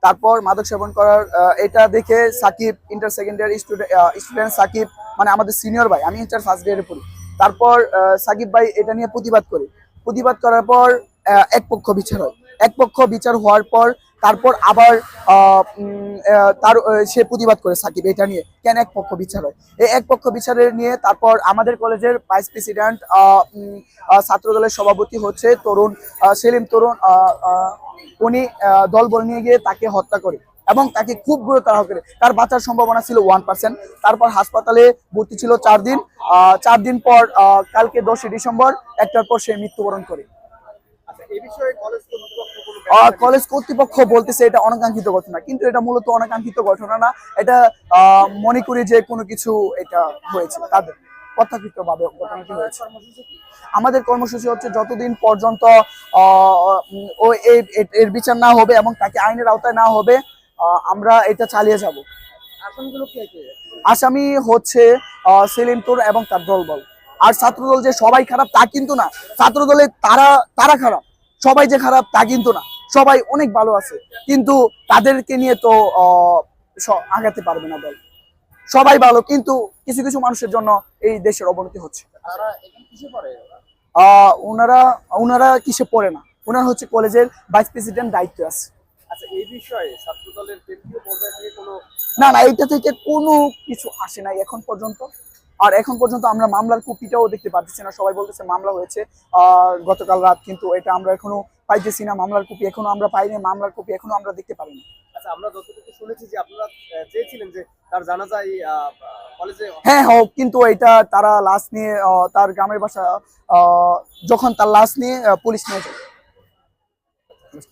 তারপর মাদক সেবন করার এটা দেখে Sakib inter secondary student Sakib, মানে আমাদের সিনিয়র ভাই, আমি ইন্টার ফার্স্ট ইয়ারে পড়ি। তারপর সাকিব ভাই এটা নিয়ে প্রতিবাদ করার পর এক পক্ষ বিচার হয়। এক পক্ষ বিচার হওয়ার পর তারপর আবার তার সে প্রতিবাদ করে সাকিব এটা নিয়ে কেন এক পক্ষ বিচার হয়। এই এক পক্ষ বিচারের নিয়ে তারপর আমাদের কলেজের ভাইস প্রেসিডেন্ট ছাত্র দলের সভাপতি হচ্ছে তরুণ সেলিম তরুণ, উনি দলবল নিয়ে গিয়ে তাকে হত্যা করে এবং তাকে খুব গুরুতর করে, তার বাঁচার সম্ভাবনা ছিল 1%। তারপর হাসপাতালে ভর্তি ছিল 4 দিন। 4 দিন পর কালকে 10 ডিসেম্বর 1টার পর সে মৃত্যুবরণ করে। কলেজ কর্তৃপক্ষ বলতেছে এটা অনাকাঙ্ক্ষিত ঘটনা, কিন্তু এটা মূলত অনাকাঙ্ক্ষিত ঘটনা না। এটা মনে করি যে কোনো কিছু এটা হয়েছে, তাদের প্রত্যাখ্যিত ভাবে ঘটনাটি হয়েছে। আমাদের কর্মসূচি হচ্ছে যতদিন পর্যন্ত ও এর বিচার না হবে এবং তাকে আইনের আওতায় না হবে আমরা এটা চালিয়ে যাব। আসামি হচ্ছে সেলিম তুর এবং তার দলবল। আর ছাত্রদল যে সবাই খারাপ তা কিন্তু না, ছাত্রদলে তারা খারাপ, সবাই যে খারাপ তা কিন্তু না, সবাই অনেক ভালো আছে, কিন্তু তাদেরকে নিয়ে তো আগাতে পারবে না দল। সবাই ভালো, কিন্তু কিছু কিছু মানুষের জন্য এই দেশের অবনতি হচ্ছে। ওনারা ওনারা কিসে পড়ে না, ওনারা হচ্ছে কলেজের ভাইস প্রেসিডেন্ট দায়িত্ব আছে। আচ্ছা, এই বিষয়ে ছাত্রদলের কেন্দ্রীয় পর্যায় থেকে কোনো না, এইটা থেকে কোনো কিছু আসে নাই এখন পর্যন্ত। আর এখন পর্যন্ত আমরা মামলার কপিটাও দেখতে পাচ্ছি না, সবাই বলতেছে মামলা হয়েছে গতকাল রাত, কিন্তু এটা আমরা এখনো পাইতেছি না। মামলার কপি এখনো আমরা পাইনি, মামলার কপি এখনো আমরা দেখতে পারিনি। আচ্ছা, আমরা যতটুকু শুনেছি যে আপনারা চেয়েছিলেন যে তার জানাজায় কলেজে, হ্যাঁ হোক, কিন্তু এটা তারা লাশ নিয়ে তার গ্রামের বাসা, যখন তার লাশ নিয়ে পুলিশ নিয়ে যায়।